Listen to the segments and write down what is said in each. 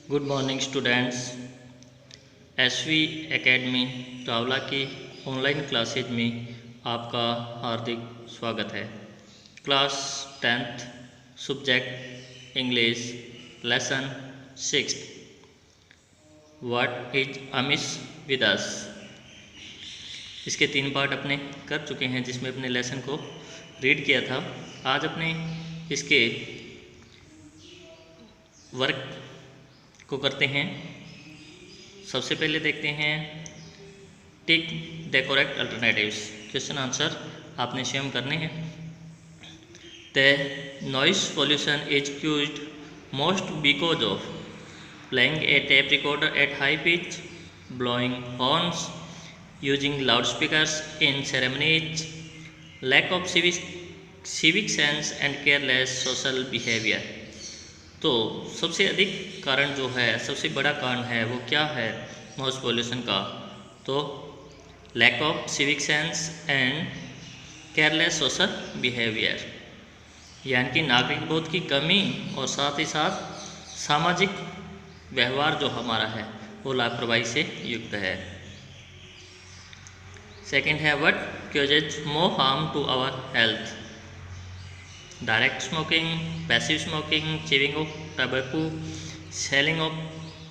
Good morning students. SV Academy ट्रावला की online classes में आपका हार्दिक स्वागत है। Class 10th subject English lesson 6 what is amiss with us. इसके 3 पार्ट अपने कर चुके हैं जिसमें अपने लेसन को रीड किया था। आज अपने इसके वर्क को करते हैं। सबसे पहले देखते हैं tick the correct alternatives. Question answer आपने स्वयं करने हैं। The noise pollution is caused most because of playing a tape recorder at high pitch, blowing horns, using loud speakers in ceremonies, lack of civic sense and careless social behaviour. तो सबसे अधिक कारण जो है, सबसे बड़ा कारण है वो क्या है नॉइस पोल्यूशन का? तो lack of civic sense and careless social behaviour, यानी कि नागरिक बोध की कमी और साथ ही साथ सामाजिक व्यवहार जो हमारा है वो लापरवाही से युक्त है। सेकंड है what causes more harm to our health? Direct smoking, passive smoking, chewing of tobacco, selling of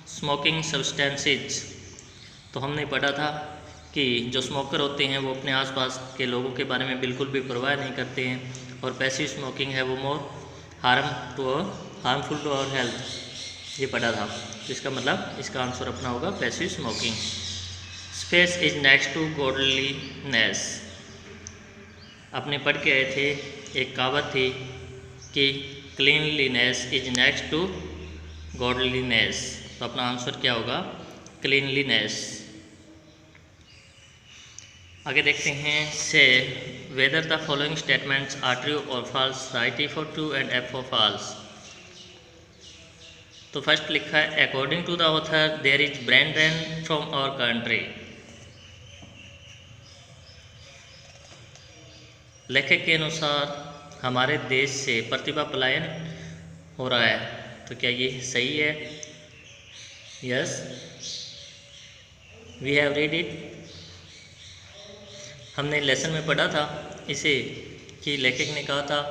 smoking substances. तो हमने पढ़ा था कि जो स्मोकर होते हैं वो अपने आसपास के लोगों के बारे में बिल्कुल भी परवाह नहीं करते हैं, और पैसिव स्मोकिंग है वो more harmful to our health, ये पढ़ा था। इसका मतलब इसका आंसर अपना होगा passive smoking. Space is next to godliness. अपने पढ़ के आए थे, एक कहावत थी कि cleanliness is next to godliness. तो अपना आंसर क्या होगा? क्लीनलीनेस। आगे देखते हैं say whether the following statements are true और false. Write T for true and F for false. तो फर्स्ट लिखा है according to the author there is brain drain from our country. लेखक के अनुसार हमारे देश से प्रतिभा पलायन हो रहा है। तो क्या ये सही है? Yes, we have read it. हमने लेसन में पढ़ा था इसे कि लेखक ने कहा था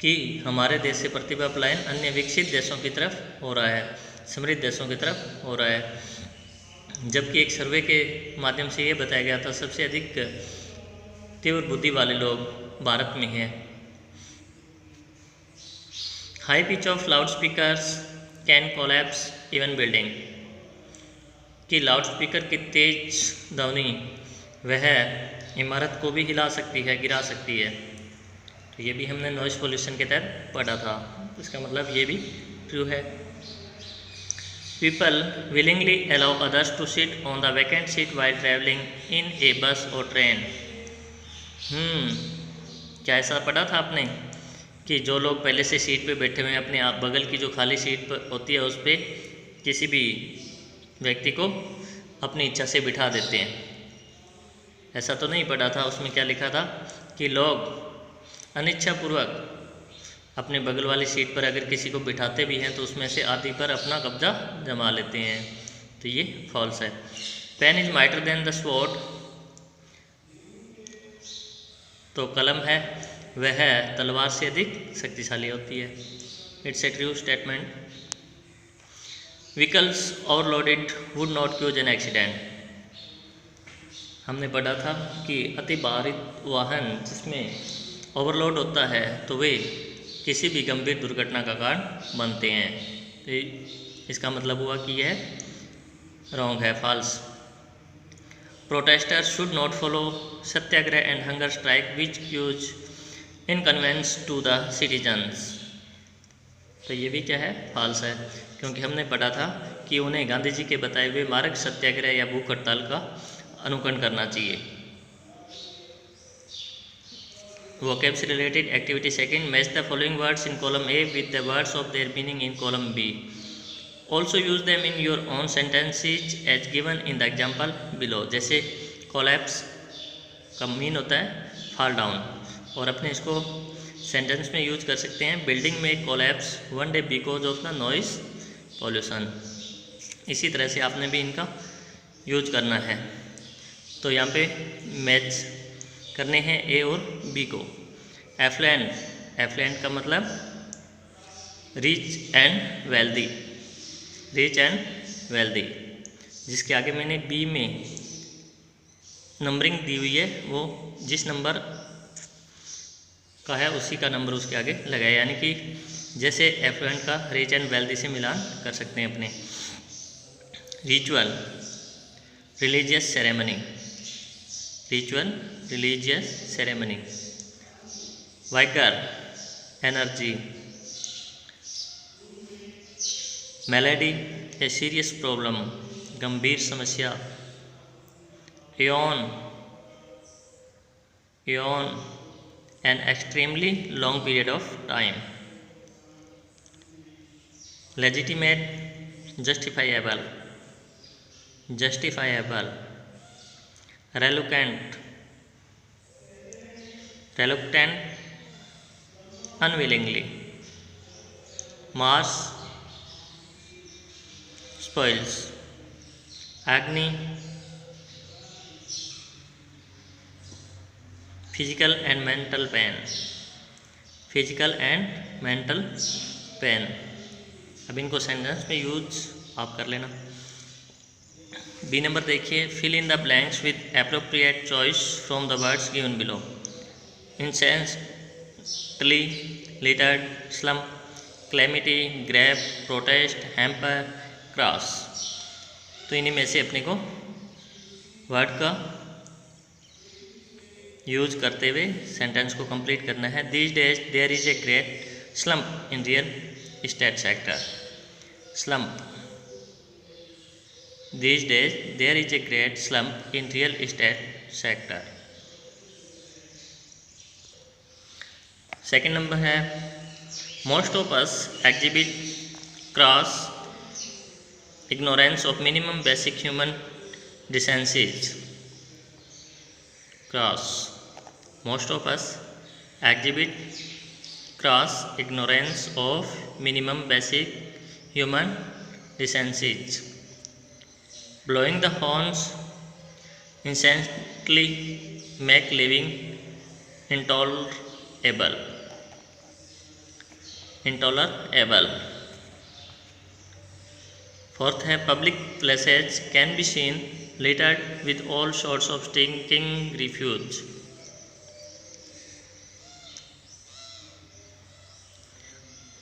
कि हमारे देश से प्रतिभा पलायन अन्य विकसित देशों की तरफ हो रहा है, समृद्ध देशों की तरफ हो रहा है। जबकि एक सर्वे के माध्यम से ये बताया गया था सबसे अधिक तीव्र बुद्धि वाले लोग भारत में हैं। High pitch of loud speakers can collapse even building. कि लाउड स्पीकर की तेज ध्वनि वह इमारत को भी हिला सकती है, गिरा सकती है। तो ये भी हमने नॉइस पोल्यूशन के तहत पढ़ा था। इसका मतलब ये भी ट्रू है। People willingly allow others to sit on the vacant seat while traveling in a bus or train. क्या ऐसा पढ़ा था आपने कि जो लोग पहले से सीट पे बैठे हुए हैं, अपने आप बगल की जो खाली सीट पर होती है उस पर किसी भी व्यक्ति को अपनी इच्छा से बिठा देते हैं? ऐसा तो नहीं पढ़ा था। उसमें क्या लिखा था कि लोग अनिच्छापूर्वक अपने बगल वाली सीट पर अगर किसी को बिठाते भी हैं तो उसमें से आधी पर अपना कब्जा जमा लेते हैं। तो ये फॉल्स है। Pen is mightier than the sword. तो कलम है वह तलवार से अधिक शक्तिशाली होती है। It's a true statement. Vehicles overloaded would not cause an accident. हमने पढ़ा था कि अति भारित वाहन जिसमें ओवरलोड होता है तो वे किसी भी गंभीर दुर्घटना का कारण बनते हैं। तो इसका मतलब हुआ कि यह रॉन्ग है, false. Protesters should not follow satyagraha and hunger strike which use inconvenience to the citizens. तो ये भी क्या है? फॉल्स है, क्योंकि हमने पढ़ा था कि उन्हें गांधी जी के बताए हुए मार्ग सत्याग्रह या भूख हड़ताल का अनुकरण करना चाहिए। Vocabs related activity second, match the following words in column A with the words of their meaning in column B. Also use them in your own sentences as given in the example below. जैसे collapse का mean होता है fall down, और अपने इसको sentence में use कर सकते हैं, बिल्डिंग में collapse one day because of the noise pollution. इसी तरह से आपने भी इनका यूज करना है। तो यहाँ पे मैच करने हैं ए और बी को। एफ्लुएंट, एफ्लुएंट का मतलब rich and wealthy, rich and wealthy. जिसके आगे मैंने बी में नंबरिंग दी हुई है, वो जिस नंबर का है उसी का नंबर उसके आगे लगाए, यानी कि जैसे एफ्लुएंट का रिच एंड वेल्दी से मिलान कर सकते हैं अपने। Ritual, religious ceremony, ritual religious ceremony. Vigour, energy. Malady, a serious problem, गंभीर समस्या। Aeon, aeon, an extremely long period of time. Legitimate, justifiable, justifiable. Reluctant, reluctant, unwillingly. Mars, spoils. Agni, physical and mental pain, physical and mental pain। अब इनको sentence में use आप कर लेना। B number देखिए, fill in the blanks with appropriate choice from the words given below. Incessantly, littered, slump, calamity, grab, protest, hamper, cross. तो इन्हीं में से अपने को वर्ड का यूज करते हुए सेंटेंस को कंप्लीट करना है। These days there is a great slump in real estate sector. Slump, these days there is a great slump in real estate sector। Second number है, most of us exhibit gross ignorance of minimum basic human decencies। gross, most of us exhibit gross ignorance of minimum basic human decencies। Blowing the horns incessantly make living intolerable, intolerable। Fourth है, public places can be seen littered with all sorts of stinking refuse।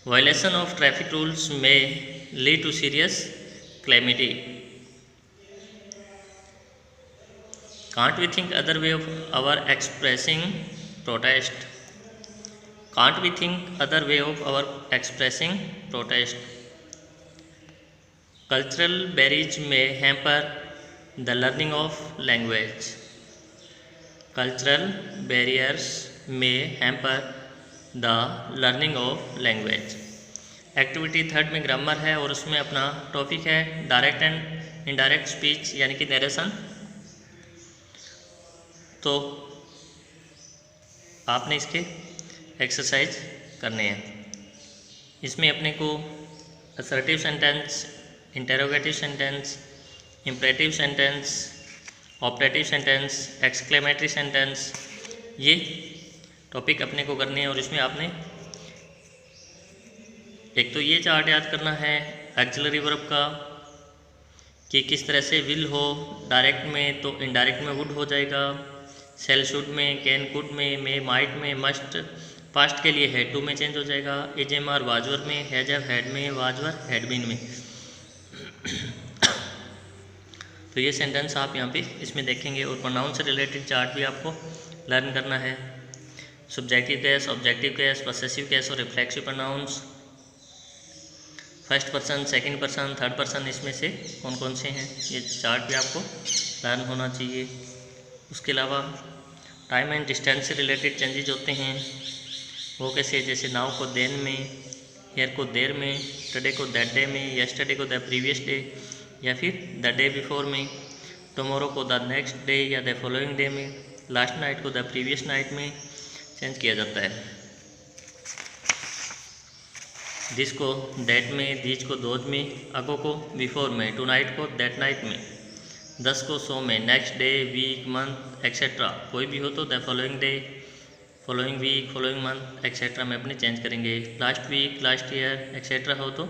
Violation of traffic rules may lead to serious calamity। Can't we think other way of our expressing protest? Can't we think other way of our expressing protest? Cultural barriers may hamper the learning of language। Cultural barriers may hamper the learning of language। Activity third में grammar है और उसमें अपना topic है direct and indirect speech यानी कि narration. तो आपने इसके एक्सरसाइज करने हैं। इसमें अपने को assertive sentence, interrogative sentence, imperative sentence, optative sentence, exclamatory sentence, ये टॉपिक अपने को करने हैं। और इसमें आपने एक तो ये चार्ट याद करना है एक्सिलरी वर्ब का कि किस तरह से विल हो, डायरेक्ट में तो इनडायरेक्ट में वुड हो जाएगा, सेल शुड में, कैन कुड में, मे माइट में, मस्ट पास्ट के लिए हैड टू में चेंज हो जाएगा, इज एम आर वाजवर में, हैज हैव हैड में, वाजवर हैड बीन में। तो ये सेंटेंस आप यहाँ पे इसमें देखेंगे। और प्रोनाउन से रिलेटेड चार्ट भी आपको लर्न करना है। Subjective case, objective case, possessive case और reflexive pronouns, first person, second person, third person, इसमें से कौन कौन से हैं ये चार्ट भी आपको लर्न होना चाहिए। उसके अलावा टाइम एंड डिस्टेंस से रिलेटेड चेंजेज होते हैं, वो कैसे, जैसे नाउ को देन में, हेयर को देर में, टुडे को दैट डे में, यस्टरडे को द प्रीवियस डे या फिर द डे बिफोर में, टुमारो को द नेक्स्ट डे या द फॉलोइंग डे में, लास्ट नाइट को द प्रीवियस नाइट में चेंज किया जाता है। दिस को दैट में, दीज को दोज में, अगो को बिफोर में, टू नाइट को दैट नाइट में, दस को सो में, next day, week, month etcetera कोई भी हो तो the following day, following week, following month etcetera में अपने चेंज करेंगे। Last week, last year etcetera हो तो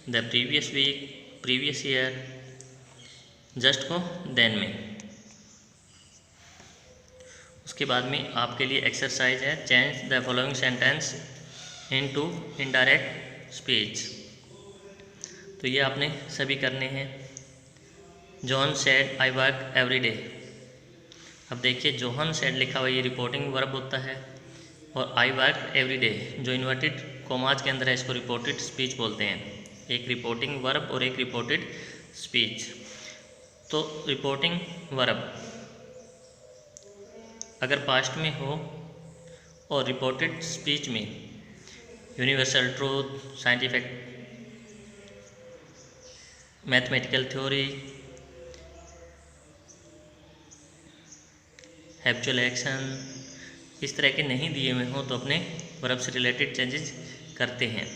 the previous week, previous year, just को देन में। उसके बाद में आपके लिए एक्सरसाइज है, change the following sentence into indirect speech. तो ये आपने सभी करने हैं। John said I work every day. अब देखिए जोहन सेड लिखा हुआ ये रिपोर्टिंग वर्ब होता है, और आई वर्क एवरी डे जो इन्वर्टेड कोमाज के अंदर है इसको रिपोर्टेड स्पीच बोलते हैं। एक रिपोर्टिंग वर्ब और एक रिपोर्टेड स्पीच। तो रिपोर्टिंग वर्ब अगर पास्ट में हो और रिपोर्टेड स्पीच में universal truth, scientific, mathematical theory, habitual action, इस तरह के नहीं दिए हुए हों तो अपने वर्ब से रिलेटेड चेंजेस करते हैं।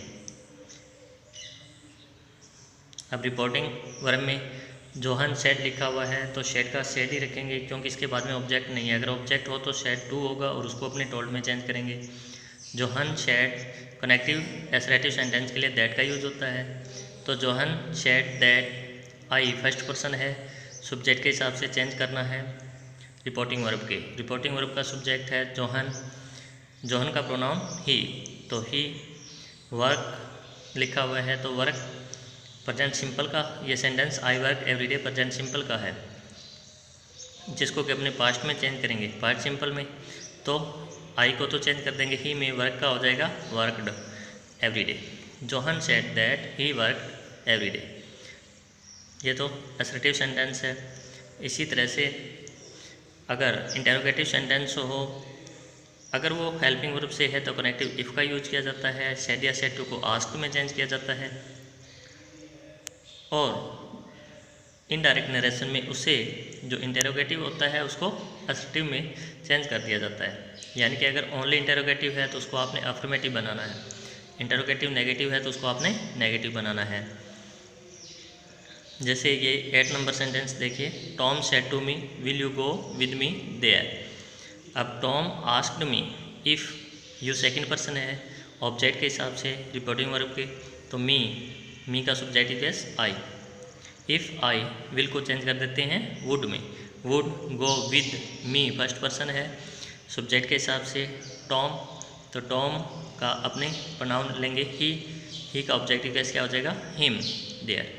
अब रिपोर्टिंग वर्ब में जोहन सेड लिखा हुआ है तो शेड का शेड ही रखेंगे क्योंकि इसके बाद में ऑब्जेक्ट नहीं है। अगर ऑब्जेक्ट हो तो शेड टू होगा और उसको अपने टोल्ड में चेंज करेंगे। John said connective assertive sentence के लिए दैट का यूज होता है। तो John said that, I first person है, सब्जेक्ट के हिसाब से चेंज करना है रिपोर्टिंग वर्ब के। रिपोर्टिंग वर्ब का सब्जेक्ट है जोहन, जोहन का प्रोनाउन ही, तो ही। वर्क लिखा हुआ है तो वर्क प्रेजेंट सिंपल का ये sentence I work everyday present simple का है, जिसको कि अपने पास्ट में चेंज करेंगे पास्ट सिंपल में। तो आई को तो चेंज कर देंगे, ही में वर्क का हो जाएगा worked everyday. Johan said that he work everyday. ये तो असर्टिव सेंटेंस है। इसी तरह से अगर इंटरोगेटिव सेंटेंस हो, अगर वो हेल्पिंग वर्ब से है तो कनेक्टिव इफ़ का यूज किया जाता है। सेड या सेड टू को आस्क में चेंज किया जाता है, और इनडायरेक्ट नरेशन में उसे जो इंटरोगेटिव होता है उसको असर्टिव में चेंज कर दिया जाता है। यानी कि अगर ओनली इंटरोगेटिव है तो उसको आपने अफर्मेटिव बनाना है, इंटरोगेटिव नेगेटिव है तो उसको आपने नेगेटिव बनाना है। जैसे ये 8 नंबर सेंटेंस देखिए, Tom said to me will you go with me there. अब Tom asked me, if you second person है ऑब्जेक्ट के हिसाब से रिपोर्टिंग वर्ब के, तो मी का subjective case I. If I will को चेंज कर देते हैं वुड में, would go with me first person है सब्जेक्ट के हिसाब से। टॉम, तो टॉम का अपने प्रोनाउन लेंगे ही का ऑब्जेक्टिव केस क्या हो जाएगा हिम देयर।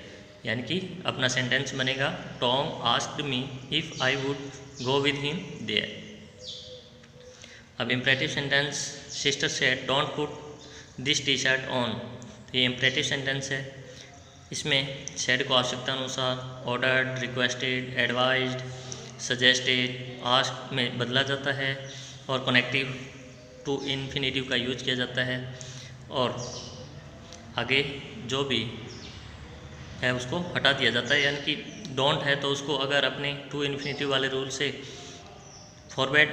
यानी कि अपना सेंटेंस बनेगा Tom asked me if I would go with him there. अब imperative sentence, sister said don't put this T shirt on. तो ये इम्परेटिव सेंटेंस है। इसमें सेड को आवश्यकता अनुसार ordered, requested, advised, suggested, asked में बदला जाता है, और कनेक्टिव टू इन्फिनेटिव का यूज किया जाता है। और आगे जो भी है उसको हटा दिया जाता है। यानी कि डोंट है तो उसको अगर अपने टू इन्फिनेटिव वाले रूल से फॉरवर्ड,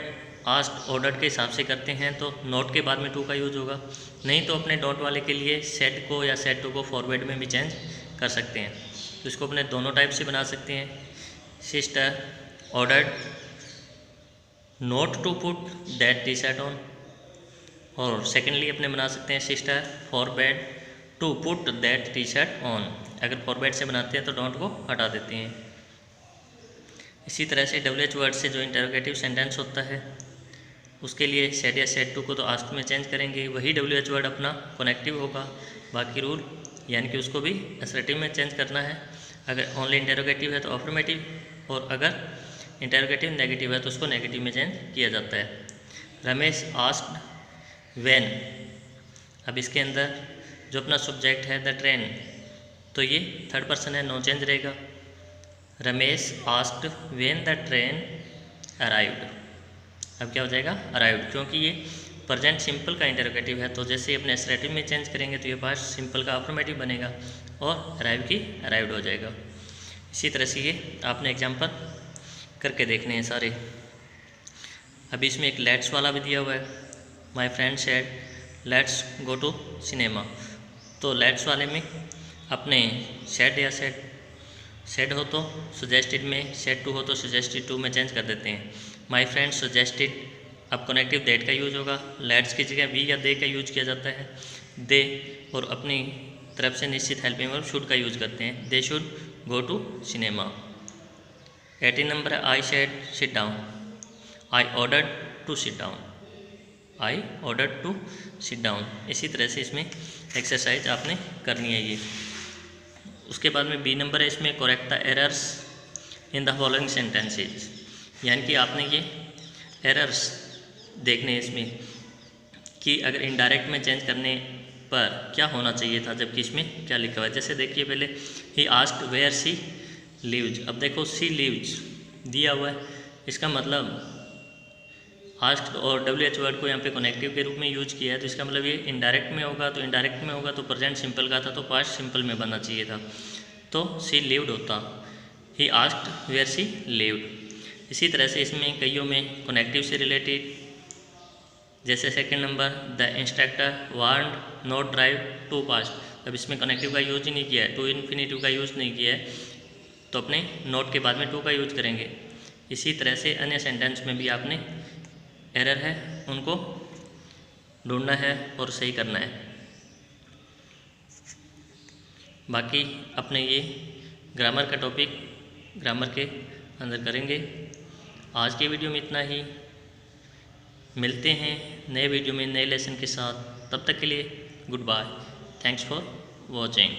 आस्क्ड, ऑर्डर्ड के हिसाब से करते हैं तो नोट के बाद में टू का यूज होगा। नहीं तो अपने डोंट वाले के लिए सेड को या सेड टू को फॉरवर्ड में भी चेंज कर सकते हैं। तो इसको अपने दोनों टाइप से बना सकते हैं। Sister ordered not to put that T shirt on, और सेकेंडली अपने बना सकते हैं sister forward to put that T shirt on. अगर फॉरवर्ड से बनाते हैं तो डोंट को हटा देते हैं। इसी तरह से WH वर्ड से जो इंटरोगेटिव सेंटेंस होता है उसके लिए सेड या सेड टू को तो आस्क में चेंज करेंगे, वही WH वर्ड अपना कनेक्टिव होगा। बाकी रूल यानी कि उसको भी असर्टिव में चेंज करना है। अगर ओनली इंटरोगेटिव है तो अफर्मेटिव, और अगर इंटरोगेटिव नेगेटिव है तो उसको नेगेटिव में चेंज किया जाता है। Ramesh asked when. अब इसके अंदर जो अपना सब्जेक्ट है द ट्रेन, तो ये थर्ड पर्सन है, नो चेंज रहेगा। Ramesh asked when the train arrived. अब क्या हो जाएगा अराइव्ड, क्योंकि ये प्रेजेंट सिंपल का इंटरोगेटिव है। तो जैसे ही अपने असर्टिव में चेंज करेंगे तो ये पास्ट सिंपल का अफर्मेटिव बनेगा और अराइव की अराइव्ड हो जाएगा। इसी तरह से ये आपने एग्जाम्पल करके देखने हैं सारे। अभी इसमें एक लेट्स वाला भी दिया हुआ है। My friend said let's go to cinema. तो लेट्स वाले में अपने सेड या सेड हो तो सजेस्टेड में, सेड टू हो तो सजेस्टेड टू में चेंज कर देते हैं। माय फ्रेंड सजेस्टेड, अब कनेक्टिव दैट का यूज होगा, लेट्स की जगह वी या दे का यूज किया जाता है। दे और अपनी तरफ से निश्चित हेल्पिंग वर्ब शुड का यूज करते हैं। They should go to cinema. 18 number है I said sit down, I ordered to sit down, I ordered to sit down. इसी तरह से इसमें एक्सरसाइज आपने करनी है ये। उसके बाद में बी नंबर है, इसमें correct the errors in the following sentences, यानी कि आपने ये एरर्स देखने हैं इसमें कि अगर इनडायरेक्ट में चेंज करने पर क्या होना चाहिए था, जबकि इसमें क्या लिखा हुआ है। जैसे देखिए पहले he asked where she lives, अब देखो सी लिव्स दिया हुआ है, इसका मतलब आस्क्ड और WH वर्ड को यहाँ पे कनेक्टिव के रूप में यूज किया है, तो इसका मतलब ये इनडायरेक्ट में होगा। तो इनडायरेक्ट में होगा तो प्रेजेंट सिंपल का था, तो पास्ट सिंपल में बनना चाहिए था, तो सी लिव्ड होता। He asked where she lived. इसी तरह से इसमें कईयों में कनेक्टिव से रिलेटेड, जैसे second number the instructor warned not drive too fast, अब इसमें कनेक्टिव का यूज ही नहीं किया है, टू इन्फिनेटिव का यूज नहीं किया है, तो अपने नोट के बाद में टू का यूज करेंगे। इसी तरह से अन्य सेंटेंस में भी आपने एरर है उनको ढूंढना है और सही करना है। बाकी अपने ये ग्रामर का टॉपिक ग्रामर के अंदर करेंगे। आज के वीडियो में इतना ही, मिलते हैं नए वीडियो में नए लेसन के साथ, तब तक के लिए good bye, thanks for watching.